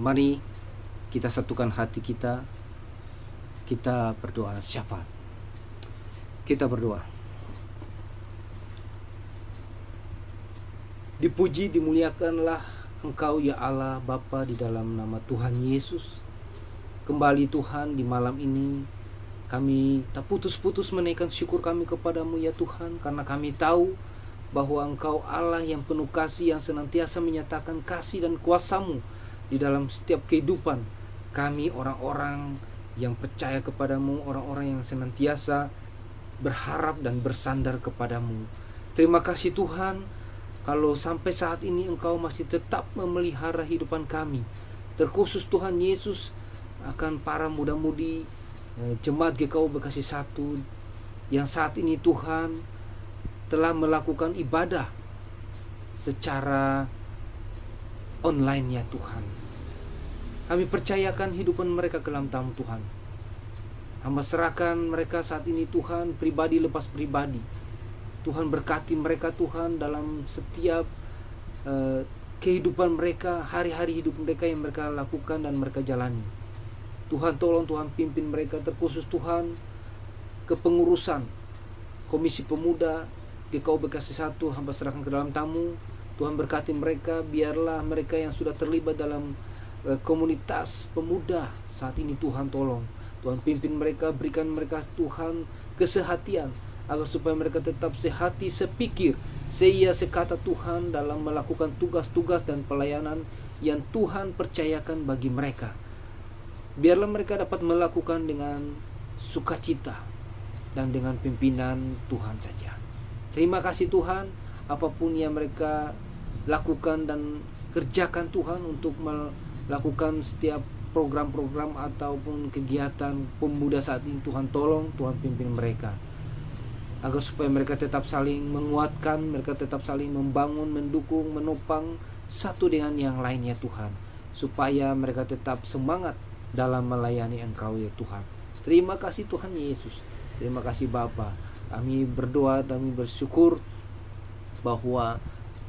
mari kita satukan hati kita. Kita berdoa syafaat. Kita berdoa. Dipuji, dimuliakanlah Engkau ya Allah Bapa di dalam nama Tuhan Yesus. Kembali Tuhan, di malam ini kami tak putus-putus menaikkan syukur kami kepadamu ya Tuhan, karena kami tahu bahwa Engkau Allah yang penuh kasih, yang senantiasa menyatakan kasih dan kuasa-Mu di dalam setiap kehidupan kami, orang-orang yang percaya kepadamu, orang-orang yang senantiasa berharap dan bersandar kepadamu. Terima kasih Tuhan, kalau sampai saat ini Engkau masih tetap memelihara hidupan kami, terkhusus Tuhan Yesus akan para muda-mudi jemaat GKU Bekasi 1 yang saat ini Tuhan telah melakukan ibadah secara online ya Tuhan. Kami percayakan hidupan mereka ke dalam tangan Tuhan. Hamba serahkan mereka saat ini Tuhan, pribadi lepas pribadi. Tuhan berkati mereka Tuhan dalam setiap kehidupan mereka, hari-hari hidup mereka yang mereka lakukan dan mereka jalani. Tuhan tolong, Tuhan pimpin mereka, terkhusus Tuhan kepengurusan Komisi Pemuda GKU Bekasi 1, hamba serahkan ke dalam tamu. Tuhan berkati mereka, biarlah mereka yang sudah terlibat dalam komunitas pemuda saat ini Tuhan tolong. Tuhan pimpin mereka, berikan mereka Tuhan kesehatian, agar supaya mereka tetap sehati, sepikir, seia, sekata Tuhan dalam melakukan tugas-tugas dan pelayanan yang Tuhan percayakan bagi mereka. Biarlah mereka dapat melakukan dengan sukacita dan dengan pimpinan Tuhan saja. Terima kasih Tuhan, apapun yang mereka lakukan dan kerjakan Tuhan untuk melakukan setiap program-program ataupun kegiatan pemuda saat ini, Tuhan tolong, Tuhan pimpin mereka, agar supaya mereka tetap saling menguatkan, mereka tetap saling membangun, mendukung, menopang satu dengan yang lainnya Tuhan, supaya mereka tetap semangat dalam melayani Engkau ya Tuhan. Terima kasih Tuhan Yesus, terima kasih Bapa. Kami berdoa dan bersyukur bahwa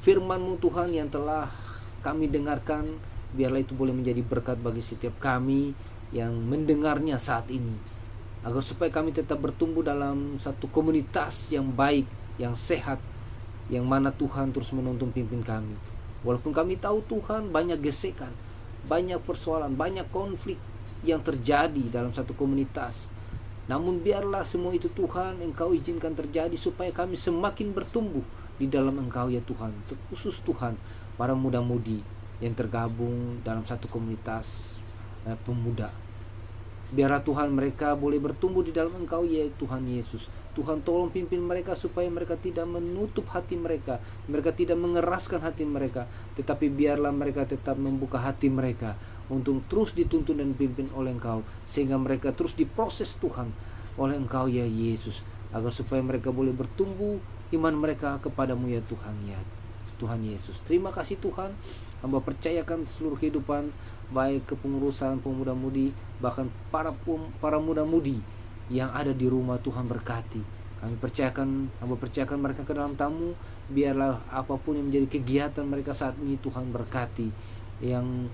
firman-Mu Tuhan yang telah kami dengarkan biarlah itu boleh menjadi berkat bagi setiap kami yang mendengarnya saat ini, agar supaya kami tetap bertumbuh dalam satu komunitas yang baik, yang sehat, yang mana Tuhan terus menuntun pimpin kami. Walaupun kami tahu Tuhan banyak gesekan, banyak persoalan, banyak konflik yang terjadi dalam satu komunitas, namun biarlah semua itu Tuhan Engkau izinkan terjadi supaya kami semakin bertumbuh di dalam Engkau ya Tuhan. Terkhusus Tuhan para muda-mudi yang tergabung dalam satu komunitas pemuda. Biarlah Tuhan mereka boleh bertumbuh di dalam Engkau ya Tuhan Yesus. Tuhan tolong pimpin mereka supaya mereka tidak menutup hati mereka, mereka tidak mengeraskan hati mereka, tetapi biarlah mereka tetap membuka hati mereka untuk terus dituntun dan dipimpin oleh Engkau, sehingga mereka terus diproses Tuhan oleh Engkau ya Yesus, agar supaya mereka boleh bertumbuh iman mereka kepadamu ya Tuhan ya Tuhan Yesus. Terima kasih Tuhan, hamba percayakan seluruh kehidupan baik kepengurusan pemuda-mudi, bahkan para muda-mudi yang ada di rumah. Tuhan berkati kami, hamba percayakan mereka ke dalam tamu. Biarlah apapun yang menjadi kegiatan mereka saat ini Tuhan berkati, yang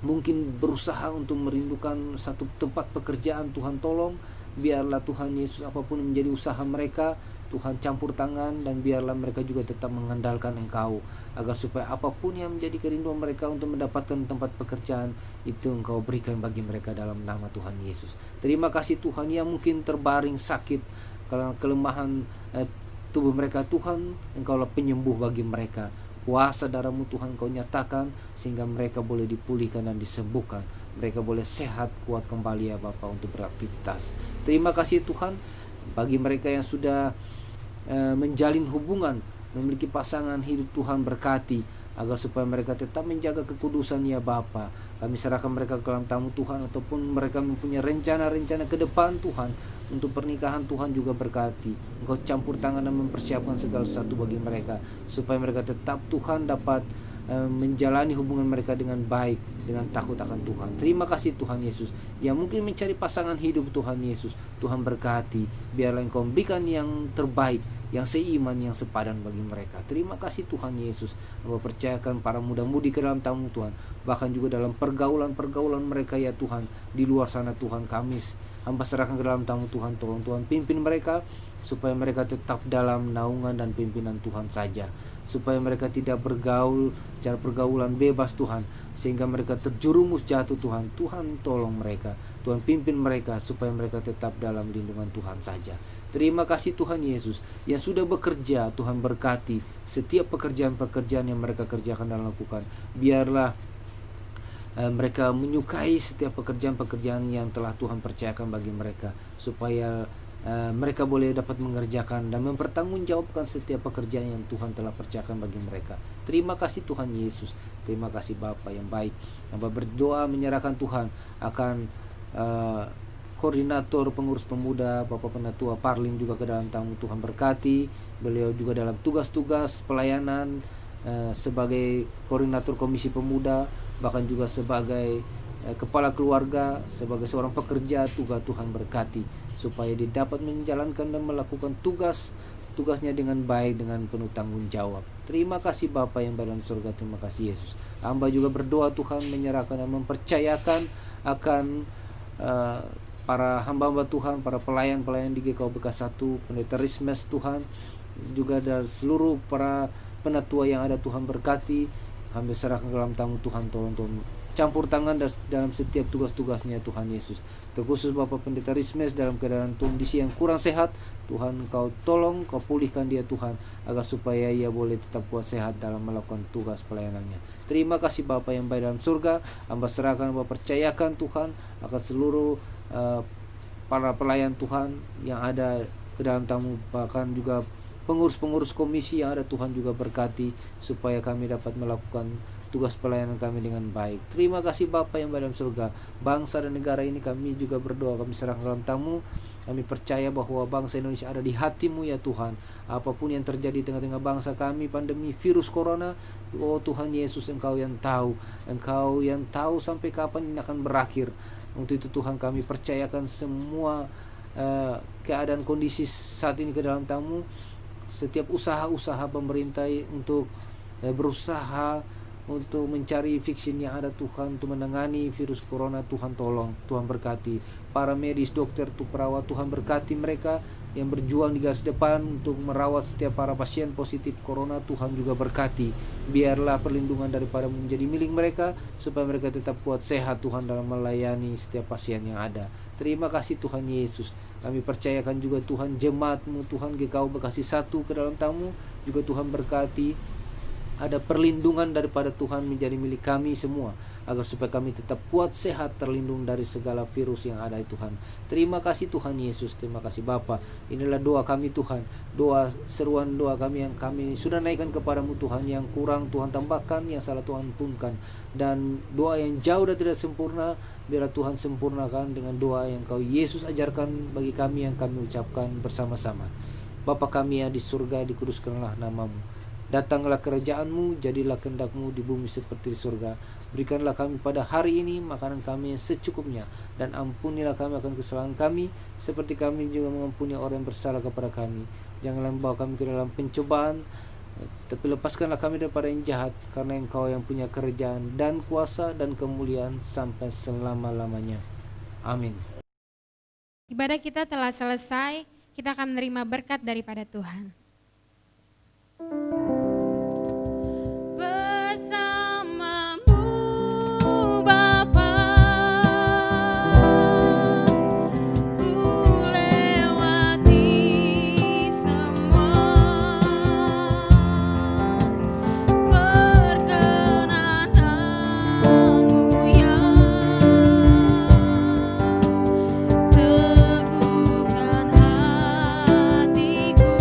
mungkin berusaha untuk merindukan satu tempat pekerjaan, Tuhan tolong. Biarlah Tuhan Yesus apapun yang menjadi usaha mereka, Tuhan campur tangan, dan biarlah mereka juga tetap mengandalkan Engkau, agar supaya apapun yang menjadi kerinduan mereka untuk mendapatkan tempat pekerjaan itu Engkau berikan bagi mereka dalam nama Tuhan Yesus. Terima kasih Tuhan, yang mungkin terbaring sakit, kelemahan tubuh mereka Tuhan, Engkaulah penyembuh bagi mereka. Kuasa darah-Mu Tuhan Engkau nyatakan sehingga mereka boleh dipulihkan dan disembuhkan, mereka boleh sehat kuat kembali ya Bapa untuk beraktivitas. Terima kasih Tuhan bagi mereka yang sudah menjalin hubungan, memiliki pasangan hidup. Tuhan berkati agar supaya mereka tetap menjaga kekudusan ya Bapa. Kami serahkan mereka ke dalam tamu Tuhan, ataupun mereka mempunyai rencana-rencana ke depan Tuhan untuk pernikahan. Tuhan juga berkati, Engkau campur tangan dan mempersiapkan segala sesuatu bagi mereka, supaya mereka tetap Tuhan dapat menjalani hubungan mereka dengan baik, dengan takut akan Tuhan. Terima kasih Tuhan Yesus, yang mungkin mencari pasangan hidup Tuhan Yesus, Tuhan berkati, biarlah Engkau berikan yang terbaik, yang seiman, yang sepadan bagi mereka. Terima kasih Tuhan Yesus. Hamba percayakan para muda-mudi ke dalam tamu Tuhan, bahkan juga dalam pergaulan-pergaulan mereka ya Tuhan, di luar sana Tuhan, kami hamba serahkan ke dalam tamu Tuhan. Tolong Tuhan pimpin mereka, supaya mereka tetap dalam naungan dan pimpinan Tuhan saja, supaya mereka tidak bergaul secara pergaulan bebas Tuhan, sehingga mereka terjerumus jatuh Tuhan. Tuhan tolong mereka, Tuhan pimpin mereka, supaya mereka tetap dalam lindungan Tuhan saja. Terima kasih Tuhan Yesus, yang sudah bekerja. Tuhan berkati setiap pekerjaan-pekerjaan yang mereka kerjakan dan lakukan. Biarlah mereka menyukai setiap pekerjaan-pekerjaan yang telah Tuhan percayakan bagi mereka, supaya mereka boleh dapat mengerjakan dan mempertanggungjawabkan setiap pekerjaan yang Tuhan telah percayakan bagi mereka. Terima kasih Tuhan Yesus. Terima kasih Bapa yang baik. Hamba berdoa menyerahkan Tuhan akan koordinator pengurus pemuda Bapak Penatua Parlin juga ke dalam tamu. Tuhan berkati beliau juga dalam tugas-tugas pelayanan sebagai koordinator komisi pemuda, bahkan juga sebagai kepala keluarga, sebagai seorang pekerja. Tuhan berkati supaya dia dapat menjalankan dan melakukan tugasnya dengan baik, dengan penuh tanggung jawab. Terima kasih Bapa yang dalam surga. Terima kasih Yesus. Hamba juga berdoa Tuhan, menyerahkan dan mempercayakan akan para hamba-hamba Tuhan, para pelayan-pelayan di GKU Bekas 1, Pendeta Rismes Tuhan, juga dari seluruh para penatua yang ada. Tuhan berkati, kami serahkan ke dalam tamu Tuhan. Tolong campur tangan dalam setiap tugas-tugasnya Tuhan Yesus. Terkhusus Bapak Pendeta Rismes dalam keadaan kondisi yang kurang sehat, Tuhan Kau tolong, Kau pulihkan dia Tuhan, agar supaya ia boleh tetap kuat sehat dalam melakukan tugas pelayanannya. Terima kasih Bapa yang baik dalam surga. Hamba serahkan, hamba percayakan Tuhan akan seluruh para pelayan Tuhan yang ada ke dalam tamu, bahkan juga pengurus-pengurus komisi yang ada. Tuhan juga berkati supaya kami dapat melakukan tugas pelayanan kami dengan baik. Terima kasih Bapa yang dalam surga. Bangsa dan negara ini kami juga berdoa, kami serahkan dalam tamu. Kami percaya bahwa bangsa Indonesia ada di hati-Mu ya Tuhan. Apapun yang terjadi tengah-tengah bangsa kami, pandemi virus corona, oh Tuhan Yesus, Engkau yang tahu sampai kapan ini akan berakhir. Untuk itu Tuhan kami percayakan semua keadaan kondisi saat ini ke dalam tamu. Setiap usaha-usaha pemerintah untuk berusaha untuk mencari vaksin yang ada Tuhan, untuk menangani virus corona. Tuhan tolong, Tuhan berkati para medis, dokter, tuh perawat, Tuhan berkati mereka yang berjuang di garis depan untuk merawat setiap para pasien positif corona. Tuhan juga berkati, biarlah perlindungan daripada menjadi milik mereka supaya mereka tetap kuat sehat Tuhan dalam melayani setiap pasien yang ada. Terima kasih Tuhan Yesus. Kami percayakan juga Tuhan jemaat-Mu Tuhan GKU Bekasi 1 ke dalam tamu juga Tuhan berkati, ada perlindungan daripada Tuhan menjadi milik kami semua, agar supaya kami tetap kuat, sehat, terlindung dari segala virus yang ada Tuhan. Terima kasih Tuhan Yesus, terima kasih Bapa. Inilah doa kami Tuhan, doa seruan doa kami yang kami sudah naikkan kepadamu Tuhan. Yang kurang Tuhan tambahkan, yang salah Tuhan ampunkan. Dan doa yang jauh dan tidak sempurna, biarlah Tuhan sempurnakan dengan doa yang Kau Yesus ajarkan bagi kami yang kami ucapkan bersama-sama. Bapa kami yang di surga, dikuduskanlah namamu. Datanglah kerajaan-Mu, jadilah kehendak-Mu di bumi seperti di surga. Berikanlah kami pada hari ini makanan kami yang secukupnya, dan ampunilah kami akan kesalahan kami, seperti kami juga mengampuni orang yang bersalah kepada kami. Janganlah membawa kami ke dalam pencobaan, tapi lepaskanlah kami daripada yang jahat, karena Engkau yang punya kerajaan dan kuasa dan kemuliaan sampai selama-lamanya. Amin. Ibadah kita telah selesai, kita akan menerima berkat daripada Tuhan. Bersamamu Bapa, ku lewati semua perkenananmu yang teguhkan hatiku.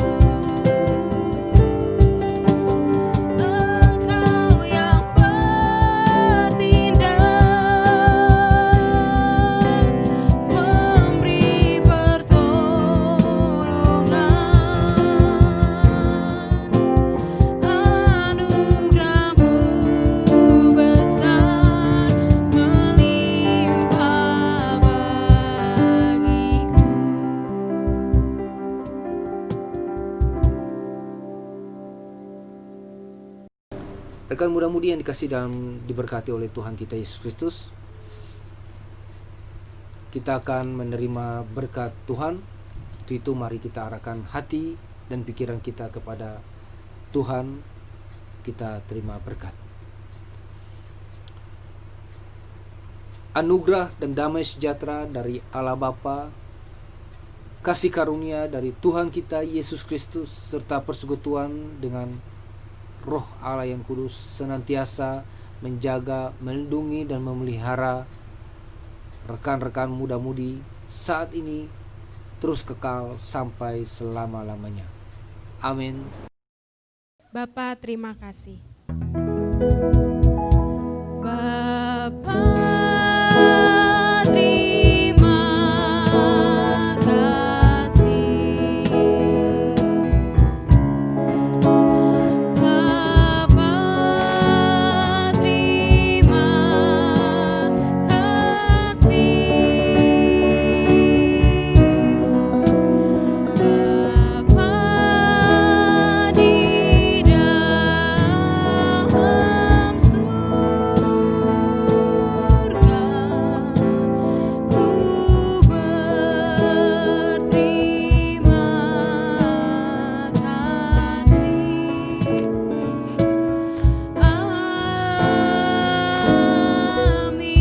Engkau yang bertindak, memberi pertolongan, anugerah-Mu besar melimpah bagiku. Rekan muda-mudi yang dikasih dan diberkati oleh Tuhan kita Yesus Kristus, kita akan menerima berkat Tuhan. Untuk itu mari kita arahkan hati dan pikiran kita kepada Tuhan. Kita terima berkat. Anugerah dan damai sejahtera dari Allah Bapa, kasih karunia dari Tuhan kita Yesus Kristus, serta persekutuan dengan Roh Allah yang kudus senantiasa menjaga, melindungi, dan memelihara rekan-rekan muda-mudi saat ini terus kekal sampai selama-lamanya. Amin. Bapa, terima kasih. Bapa, terima kasih. Bapa, terima kasih. Bapa di dalam surga, ku berterima kasih. Amin.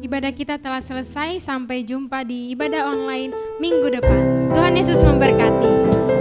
Ibadah kita telah selesai, sampai jumpa di ibadah online minggu depan. Tuhan Yesus memberkati.